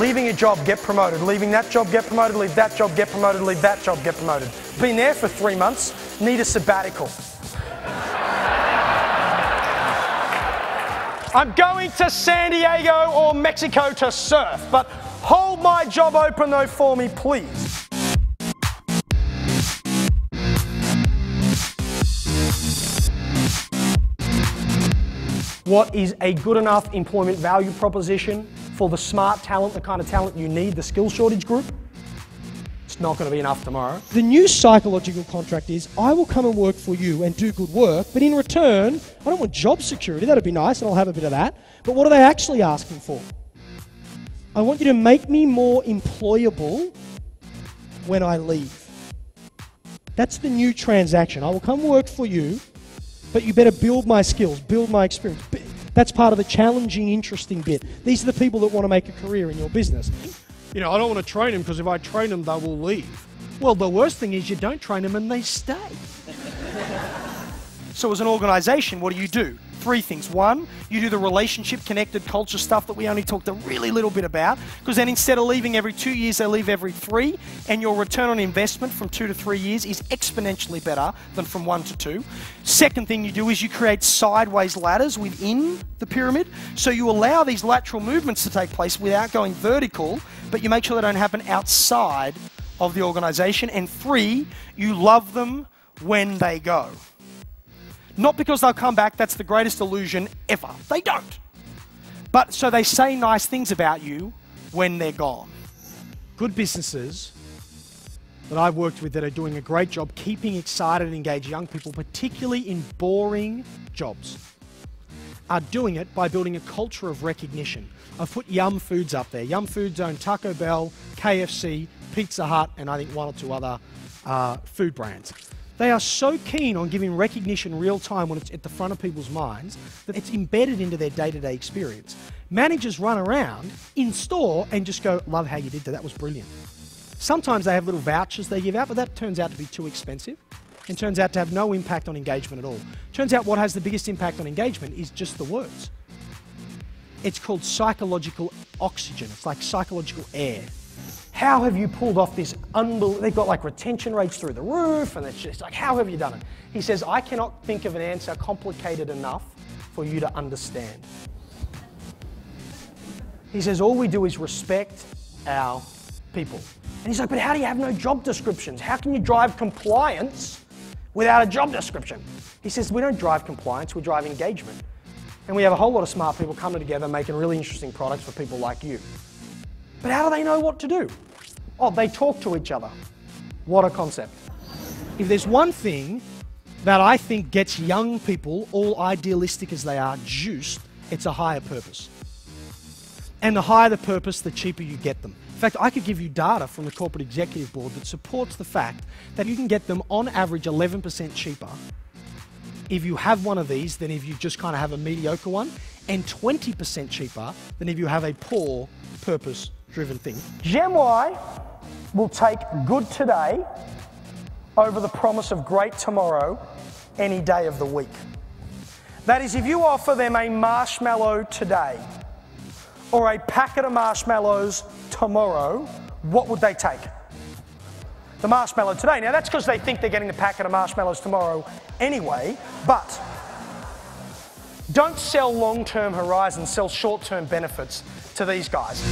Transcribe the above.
Leaving a job, get promoted. Leaving that job, get promoted. Leave that job, get promoted. Leave that job, get promoted. Been there for 3 months, need a sabbatical. I'm going to San Diego or Mexico to surf, but hold my job open though for me, please. What is a good enough employment value proposition for the smart talent, the kind of talent you need, the skill shortage group? It's not going to be enough tomorrow. The new psychological contract is, I will come and work for you and do good work, but in return, I don't want job security. That'd be nice, and I'll have a bit of that. But what are they actually asking for? I want you to make me more employable when I leave. That's the new transaction. I will come work for you, but you better build my skills, build my experience. That's part of the challenging, interesting bit. These are the people that want to make a career in your business. You know, I don't want to train them because if I train them, they will leave. Well, the worst thing is you don't train them and they stay. So as an organisation, what do? 3 things. 1, you do the relationship-connected culture stuff that we only talked a really little bit about, because then instead of leaving every 2 years, they leave every 3, and your return on investment from 2 to 3 years is exponentially better than from 1 to 2. Second thing you do is you create sideways ladders within the pyramid, so you allow these lateral movements to take place without going vertical, but you make sure they don't happen outside of the organisation. And 3, you love them when they go. Not because they'll come back, that's the greatest illusion ever. They don't. But so they say nice things about you when they're gone. Good businesses that I've worked with that are doing a great job keeping excited and engaged young people, particularly in boring jobs, are doing it by building a culture of recognition. I've put Yum Foods up there. Yum Foods own Taco Bell, KFC, Pizza Hut, and I think 1 or 2 other food brands. They are so keen on giving recognition real time when it's at the front of people's minds that it's embedded into their day-to-day experience. Managers run around in store and just go, love how you did that, that was brilliant. Sometimes they have little vouchers they give out, but that turns out to be too expensive and turns out to have no impact on engagement at all. Turns out what has the biggest impact on engagement is just the words. It's called psychological oxygen. It's like psychological air. How have you pulled off this unbelievable, they've got like retention rates through the roof, and it's just like, how have you done it? He says, I cannot think of an answer complicated enough for you to understand. He says, all we do is respect our people. And he's like, but how do you have no job descriptions? How can you drive compliance without a job description? He says, we don't drive compliance, we drive engagement. And we have a whole lot of smart people coming together making really interesting products for people like you. But how do they know what to do? Oh, they talk to each other. What a concept. If there's one thing that I think gets young people, all idealistic as they are, juiced, it's a higher purpose. And the higher the purpose, the cheaper you get them. In fact, I could give you data from the Corporate Executive Board that supports the fact that you can get them on average 11% cheaper if you have one of these than if you just kind of have a mediocre one, and 20% cheaper than if you have a poor purpose-driven thing. GemY will take good today over the promise of great tomorrow any day of the week. That is, if you offer them a marshmallow today or a packet of marshmallows tomorrow, what would they take? The marshmallow today. Now that's because they think they're getting the packet of marshmallows tomorrow anyway, but don't sell long-term horizons, sell short-term benefits to these guys.